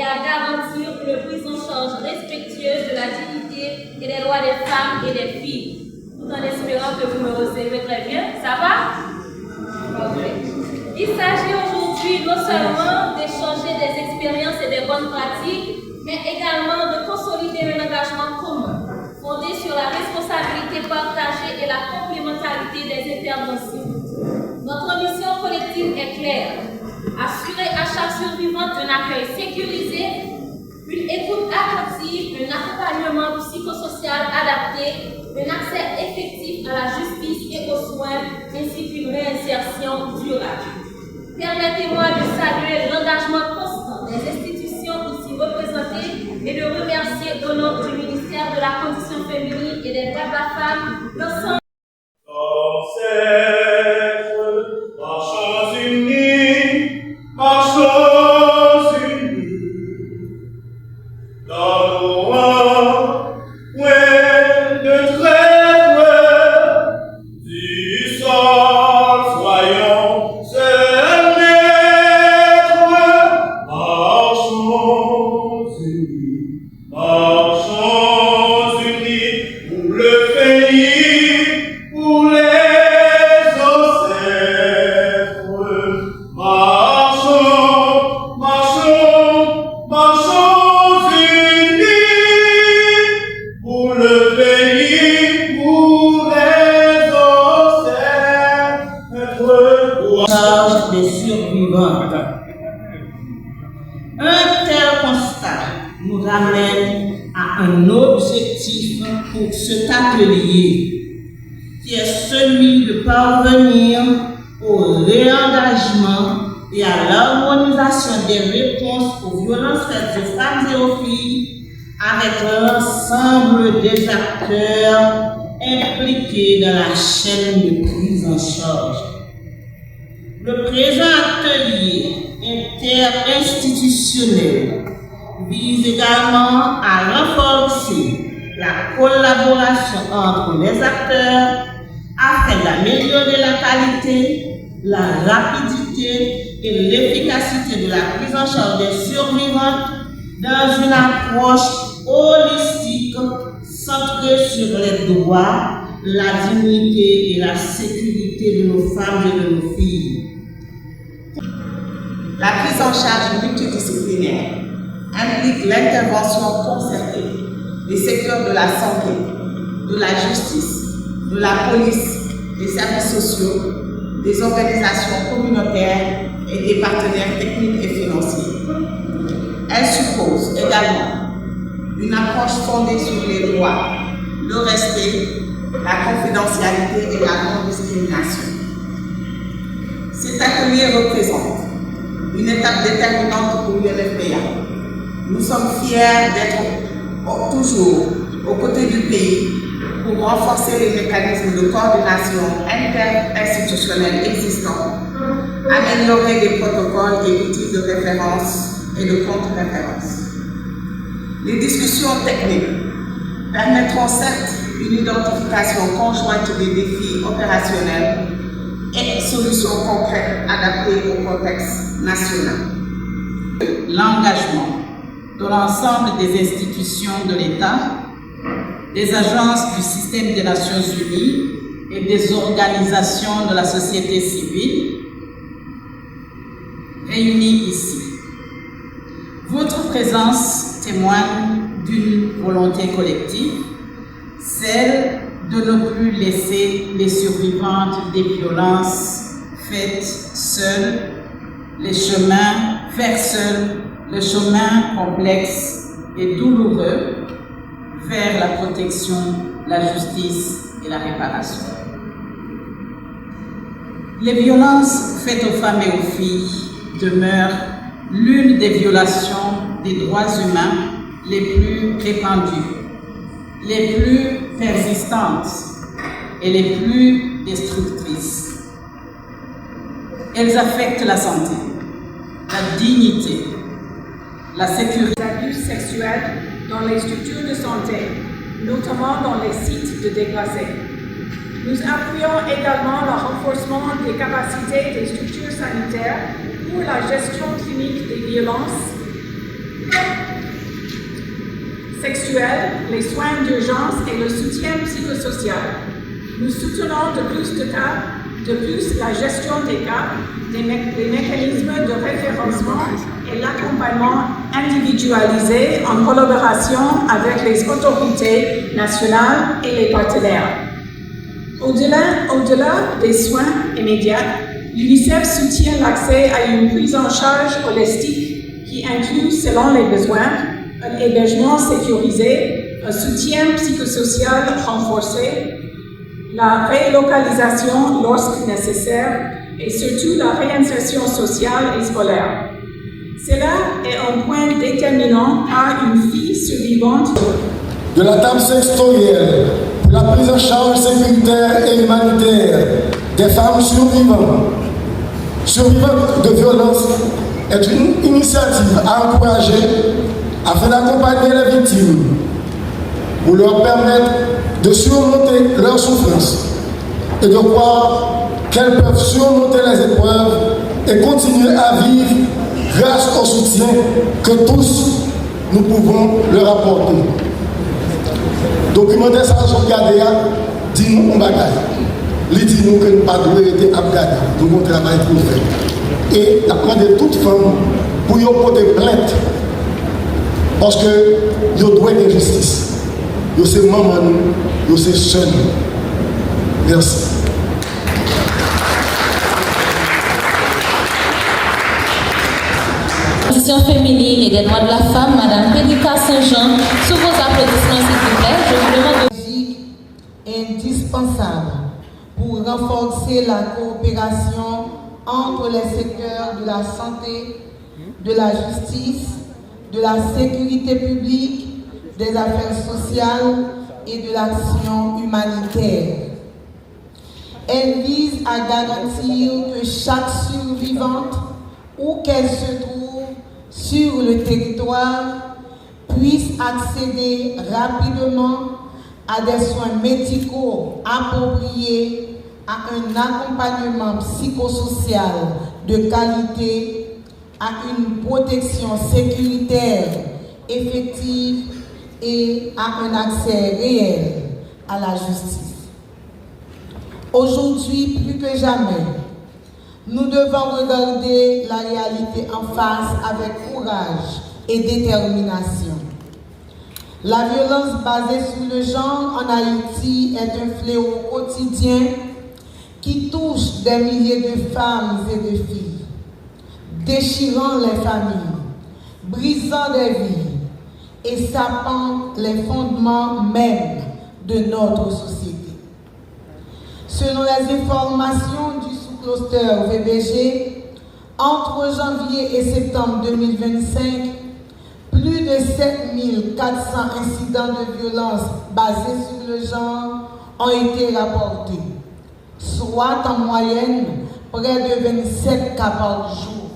et à garantir une prise en charge respectueuse de la dignité et des droits des femmes et des filles. Tout en espérant que vous me recevez très bien. Ça va? Parfait. Il s'agit aujourd'hui non seulement d'échanger des expériences et des bonnes pratiques, mais également de consolider un engagement commun, fondé sur la responsabilité partagée et la complémentarité des interventions. Notre mission collective est claire: assurer à chaque survivante un accueil sécurisé, une écoute attentive, un accompagnement psychosocial adapté, un accès effectif à la justice et aux soins, ainsi qu'une réinsertion durable. Permettez-moi de saluer l'engagement constant des institutions ici représentées et de remercier au nom du ministère de la Condition féminine et des droits de la femme l'ensemble. Des survivantes. Un tel constat nous ramène à un objectif pour cet atelier, qui est celui de parvenir au réengagement et à l'harmonisation des réponses aux violences faites aux femmes et aux filles avec l'ensemble des acteurs impliqués dans la chaîne de prise en charge. Le présent atelier interinstitutionnel vise également à renforcer la collaboration entre les acteurs afin d'améliorer la qualité, la rapidité et l'efficacité de la prise en charge des survivantes dans une approche holistique centrée sur les droits, la dignité et la sécurité de nos femmes et de nos filles. La prise en charge multidisciplinaire implique l'intervention concertée des secteurs de la santé, de la justice, de la police, des services sociaux, des organisations communautaires et des partenaires techniques et financiers. Elle suppose également une approche fondée sur les droits, le respect, la confidentialité et la non-discrimination. Cet atelier représente une étape déterminante pour l'UNFPA. Nous sommes fiers d'être toujours aux côtés du pays pour renforcer les mécanismes de coordination interinstitutionnelle existants, améliorer les protocoles et outils de référence et de contre-référence. Les discussions techniques permettront certes une identification conjointe des défis opérationnels et solutions concrètes adaptées au contexte national. L'engagement de l'ensemble des institutions de l'État, des agences du système des Nations Unies et des organisations de la société civile réunies ici. Votre présence témoigne d'une volonté collective, celle de ne plus laisser les survivantes des violences faites seules, faire seules le chemin complexe et douloureux vers la protection, la justice et la réparation. Les violences faites aux femmes et aux filles demeurent l'une des violations des droits humains les plus répandues, les plus persistantes et les plus destructrices. Elles affectent la santé, la dignité, la sécurité. Les abus sexuels dans les structures de santé, notamment dans les sites de déplacés. Nous appuyons également le renforcement des capacités des structures sanitaires pour la gestion clinique des violences sexuelles, les soins d'urgence et le soutien psychosocial. Nous soutenons de plus la gestion des cas, les mécanismes de référencement et l'accompagnement individualisé en collaboration avec les autorités nationales et les partenaires. Au-delà des soins immédiats, l'UNICEF soutient l'accès à une prise en charge holistique qui inclut, selon les besoins, un hébergement sécurisé, un soutien psychosocial renforcé, la relocalisation lorsque nécessaire et surtout la réinsertion sociale et scolaire. Cela est un point déterminant car une fille survivante de la table sectorielle pour la prise en charge sécuritaire et humanitaire des femmes survivantes de violences est une initiative à encourager afin d'accompagner les victimes pour leur permettre de surmonter leurs souffrances et de croire qu'elles peuvent surmonter les épreuves et continuer à vivre grâce au soutien que tous nous pouvons leur apporter. Documentaire ça sur garder dit nous on bagaille. Il dit nous que nous pas doit être abgade. Nous on travail pour faire. Et d'après toute femme pour y porter plainte parce que yo doit de justice. Yo c'est maman nous, yo c'est seul. Merci. Féminine et des droits de la femme, Madame Pédika Saint-Jean, sous vos applaudissements s'il vous plaît, je vous demande indispensable pour renforcer la coopération entre les secteurs de la santé, de la justice, de la sécurité publique, des affaires sociales et de l'action humanitaire. Elle vise à garantir que chaque survivante, où qu'elle se trouve sur le territoire, puisse accéder rapidement à des soins médicaux appropriés, à un accompagnement psychosocial de qualité, à une protection sécuritaire effective et à un accès réel à la justice. Aujourd'hui, plus que jamais, nous devons regarder la réalité en face avec courage et détermination. La violence basée sur le genre en Haïti est un fléau quotidien qui touche des milliers de femmes et de filles, déchirant les familles, brisant des vies et sapant les fondements mêmes de notre société. Selon les informations du sous-cluster VBG, entre janvier et septembre 2025, plus de 7400 incidents de violence basés sur le genre ont été rapportés, soit en moyenne près de 27 cas par jour,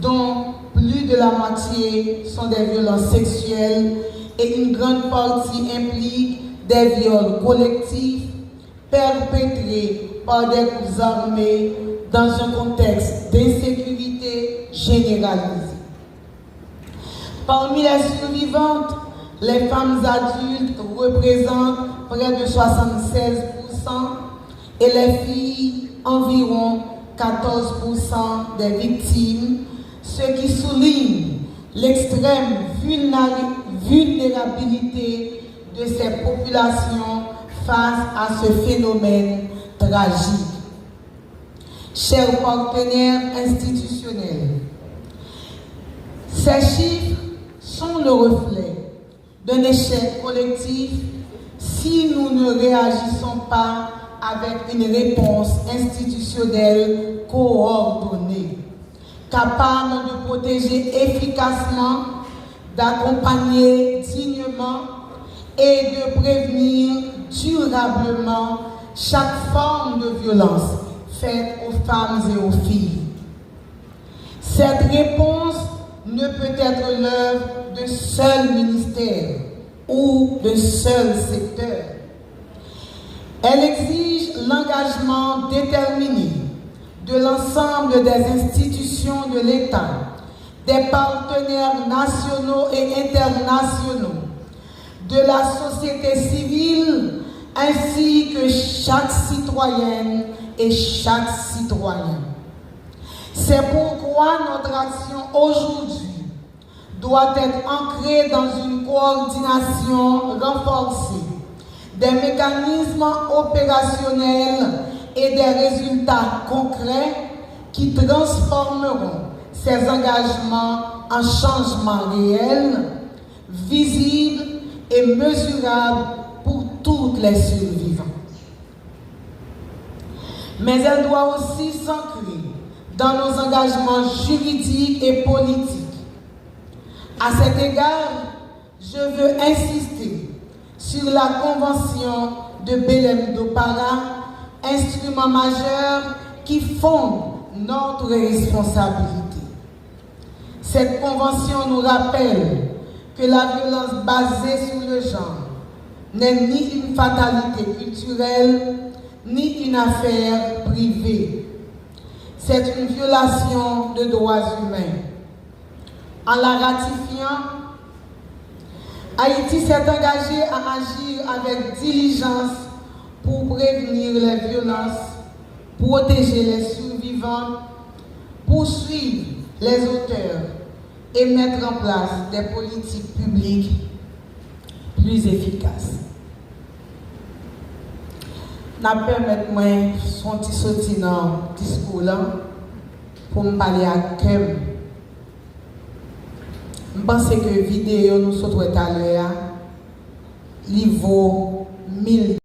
dont plus de la moitié sont des violences sexuelles et une grande partie implique des viols collectifs perpétrés par des groupes armés dans un contexte d'insécurité généralisée. Parmi les survivantes, les femmes adultes représentent près de 76% et les filles environ 14% des victimes, ce qui souligne l'extrême vulnérabilité de ces populations face à ce phénomène tragique. Chers partenaires institutionnels, ces chiffres sont le reflet d'un échec collectif si nous ne réagissons pas avec une réponse institutionnelle coordonnée, capable de protéger efficacement, d'accompagner dignement et de prévenir durablement chaque forme de violence faite aux femmes et aux filles. Cette réponse ne peut être l'œuvre d'un seul ministère ou d'un seul secteur. Elle exige l'engagement déterminé de l'ensemble des institutions de l'État, des partenaires nationaux et internationaux, de la société civile ainsi que chaque citoyenne et chaque citoyen. C'est pourquoi notre action aujourd'hui doit être ancrée dans une coordination renforcée, des mécanismes opérationnels et des résultats concrets qui transformeront ces engagements en changements réels, visibles et mesurables pour toutes les survivants. Mais elle doit aussi s'ancrer dans nos engagements juridiques et politiques. À cet égard, je veux insister sur la Convention de Belém do Pará, instrument majeur qui fonde notre responsabilité. Cette convention nous rappelle que la violence basée sur le genre n'est ni une fatalité culturelle, ni une affaire privée. C'est une violation de droits humains. En la ratifiant, Haïti s'est engagé à agir avec diligence pour prévenir les violences, protéger les survivants, poursuivre les auteurs et mettre en place des politiques publiques plus efficaces. Je vais permettre moi son petit sorti dans le discours là pour me parler à Kem. Je pense que la vidéo nous sommes tout à l'heure, il vaut 1000